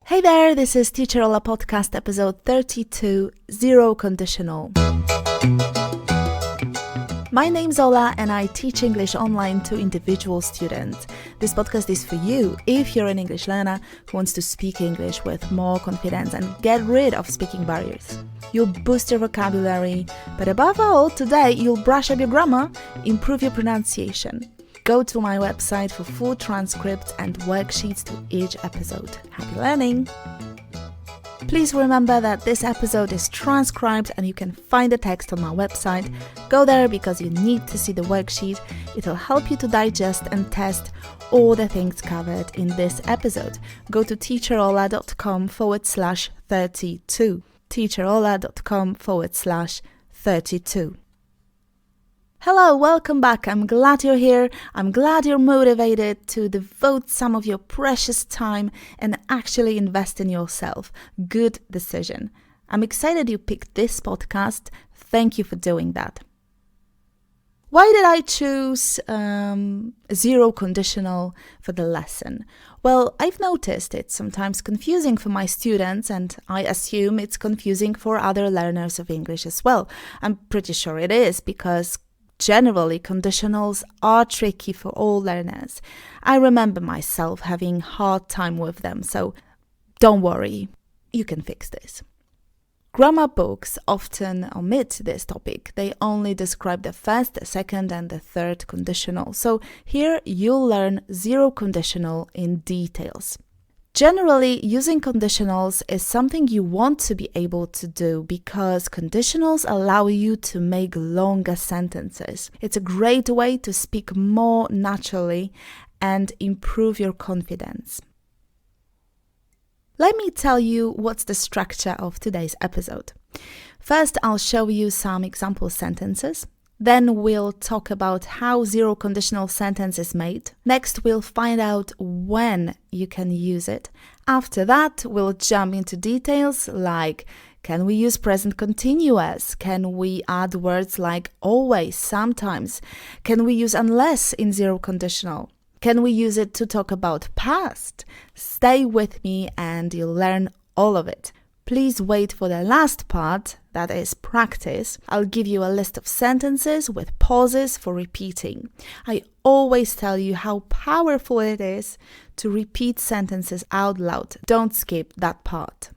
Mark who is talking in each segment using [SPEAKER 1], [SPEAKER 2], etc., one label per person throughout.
[SPEAKER 1] Hey there, this is Teacher Ola Podcast episode 32, Zero Conditional. My name's Ola and I teach English online to individual students. This podcast is for you if you're an English learner who wants to speak English with more confidence and get rid of speaking barriers. You'll boost your vocabulary, but above all, today you'll brush up your grammar, improve your pronunciation. Go to my website for full transcripts and worksheets to each episode. Happy learning! Please remember that this episode is transcribed and you can find the text on my website. Go there because you need to see the worksheet. It'll help you to digest and test all the things covered in this episode. Go to teacherola.com/32. teacherola.com/32. Hello, welcome back. I'm glad you're here. I'm glad you're motivated to devote some of your precious time and actually invest in yourself. Good decision. I'm excited you picked this podcast. Thank you for doing that. Why did I choose zero conditional for the lesson? Well, I've noticed it's sometimes confusing for my students, and I assume it's confusing for other learners of English as well. I'm pretty sure it is because generally, conditionals are tricky for all learners. I remember myself having a hard time with them, so don't worry, you can fix this. Grammar books often omit this topic. They only describe the first, the second, and the third conditional. So here you'll learn zero conditional in details. Generally, using conditionals is something you want to be able to do because conditionals allow you to make longer sentences. It's a great way to speak more naturally and improve your confidence. Let me tell you what's the structure of today's episode. First, I'll show you some example sentences. Then we'll talk about how zero conditional sentence is made. Next, we'll find out when you can use it. After that, we'll jump into details like, can we use present continuous? Can we add words like always, sometimes? Can we use unless in zero conditional? Can we use it to talk about past? Stay with me and you'll learn all of it. Please wait for the last part, that is practice. I'll give you a list of sentences with pauses for repeating. I always tell you how powerful it is to repeat sentences out loud. Don't skip that part.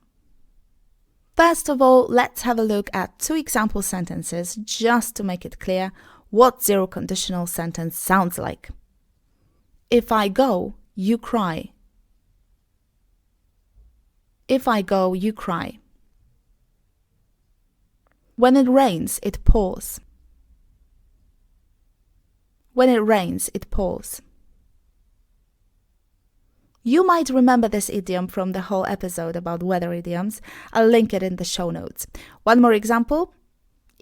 [SPEAKER 1] First of all, let's have a look at two example sentences just to make it clear what zero conditional sentence sounds like. If I go, you cry. If I go, you cry. When it rains, it pours. When it rains, it pours. You might remember this idiom from the whole episode about weather idioms. I'll link it in the show notes. One more example.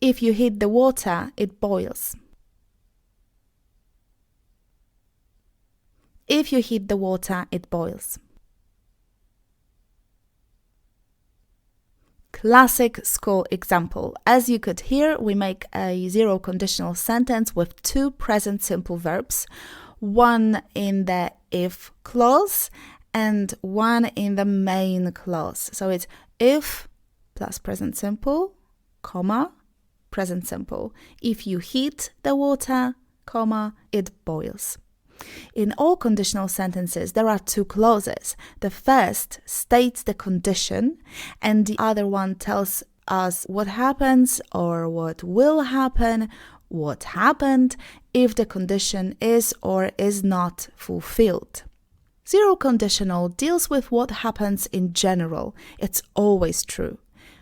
[SPEAKER 1] If you heat the water, it boils. If you heat the water, it boils. Classic school example. As you could hear, we make a zero conditional sentence with two present simple verbs, one in the if clause and one in the main clause. So it's if plus present simple, comma, present simple. If you heat the water, comma, it boils. In all conditional sentences, there are two clauses. The first states the condition, and the other one tells us what happens or what will happen, what happened, if the condition is or is not fulfilled. Zero conditional deals with what happens in general. It's always true.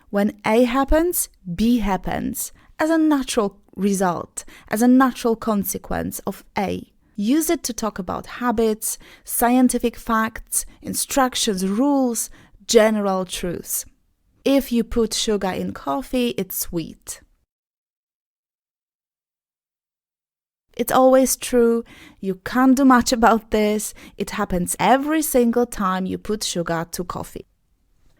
[SPEAKER 1] When A happens, B happens as a natural result, as a natural consequence of A. Use it to talk about habits, scientific facts, instructions, rules, general truths. If you put sugar in coffee, it's sweet. It's always true. You can't do much about this. It happens every single time you put sugar to coffee.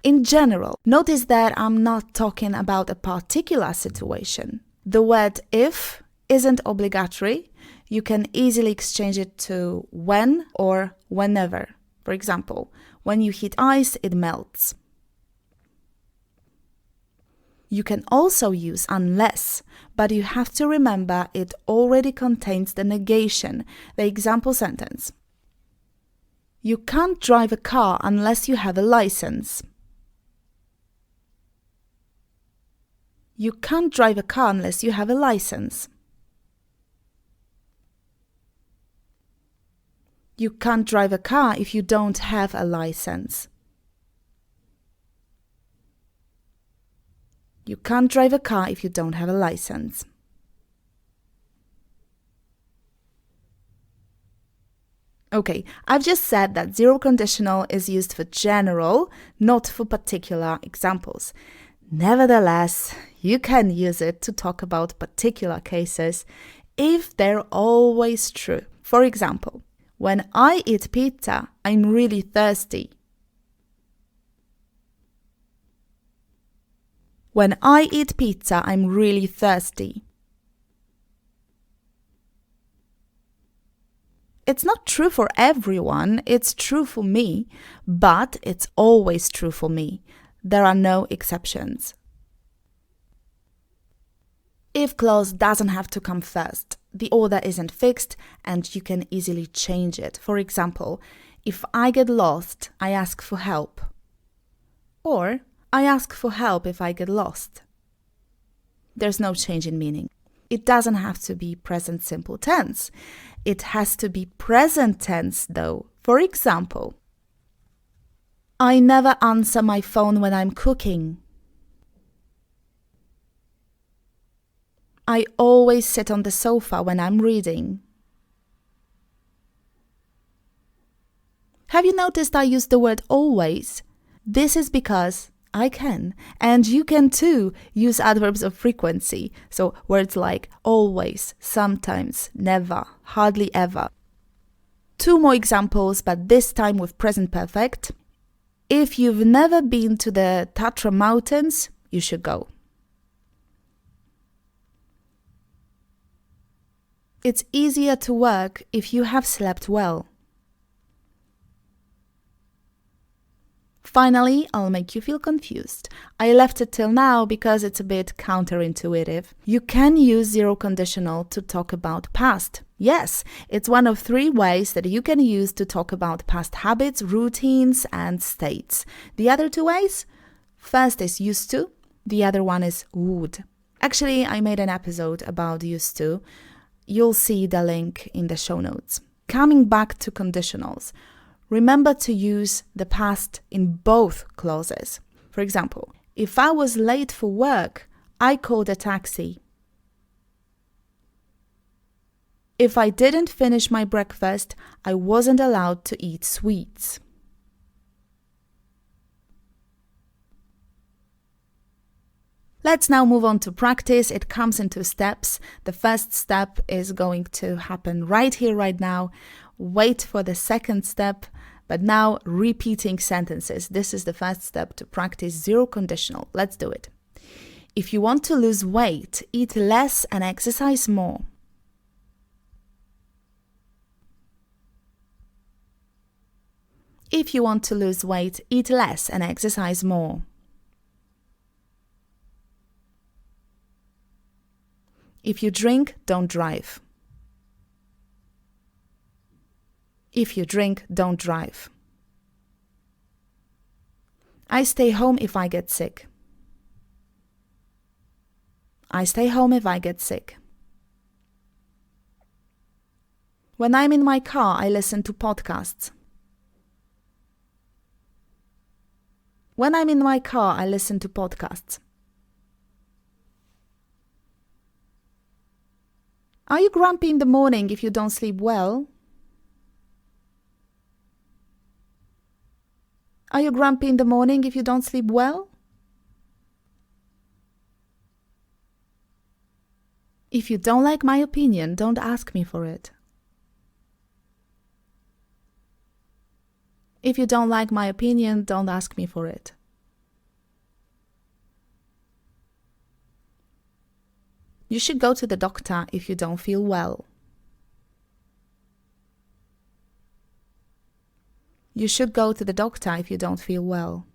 [SPEAKER 1] In general, notice that I'm not talking about a particular situation. The word if isn't obligatory. You can easily exchange it to when or whenever. For example, When you heat ice, it melts. You can also use unless, but you have to remember it already contains the negation, the example sentence. You can't drive a car unless you have a license. You can't drive a car unless you have a license. You can't drive a car if you don't have a license. You can't drive a car if you don't have a license. Okay, I've just said that zero conditional is used for general, not for particular examples. Nevertheless, you can use it to talk about particular cases if they're always true. For example, when I eat pizza, I'm really thirsty. When I eat pizza, I'm really thirsty. It's not true for everyone, it's true for me, but it's always true for me. There are no exceptions. If clause doesn't have to come first, the order isn't fixed and you can easily change it. For example, if I get lost, I ask for help. Or, I ask for help if I get lost. There's no change in meaning. It doesn't have to be present simple tense. It has to be present tense though. For example, I never answer my phone when I'm cooking. I always sit on the sofa when I'm reading. Have you noticed I use the word always? This is because I can, and you can too, use adverbs of frequency. So words like always, sometimes, never, hardly ever. Two more examples, but this time with present perfect. If you've never been to the Tatra Mountains, you should go. It's easier to work if you have slept well. Finally, I'll make you feel confused. I left it till now because it's a bit counterintuitive. You can use zero conditional to talk about past. Yes, it's one of 3 ways that you can use to talk about past habits, routines, and states. The other 2 ways? First is used to, the other one is would. Actually, I made an episode about used to. You'll see the link in the show notes. Coming back to conditionals. Remember to use the past in both clauses. For example, if I was late for work, I called a taxi. If I didn't finish my breakfast, I wasn't allowed to eat sweets. Let's now move on to practice. It comes in 2 steps. The first step is going to happen right here, right now. Wait for the second step, but now repeating sentences. This is the first step to practice zero conditional. Let's do it. If you want to lose weight, eat less and exercise more. If you want to lose weight, eat less and exercise more. If you drink, don't drive. If you drink, don't drive. I stay home if I get sick. I stay home if I get sick. When I'm in my car, I listen to podcasts. When I'm in my car, I listen to podcasts. Are you grumpy in the morning if you don't sleep well? Are you grumpy in the morning if you don't sleep well? If you don't like my opinion, don't ask me for it. If you don't like my opinion, don't ask me for it. You should go to the doctor if you don't feel well. You should go to the doctor if you don't feel well.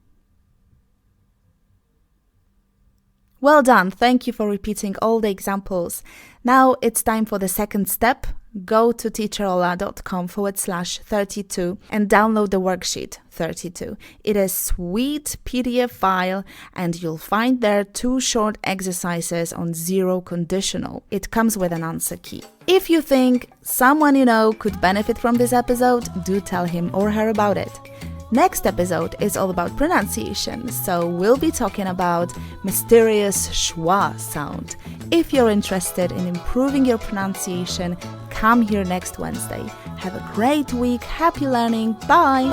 [SPEAKER 1] Well done. Thank you for repeating all the examples. Now it's time for the second step. Go to teacherola.com/32 and download the worksheet 32. It is a sweet PDF file and you'll find there 2 short exercises on zero conditional. It comes with an answer key. If you think someone you know could benefit from this episode, do tell him or her about it. Next episode is all about pronunciation, so we'll be talking about mysterious schwa sound. If you're interested in improving your pronunciation, come here next Wednesday. Have a great week, happy learning, bye!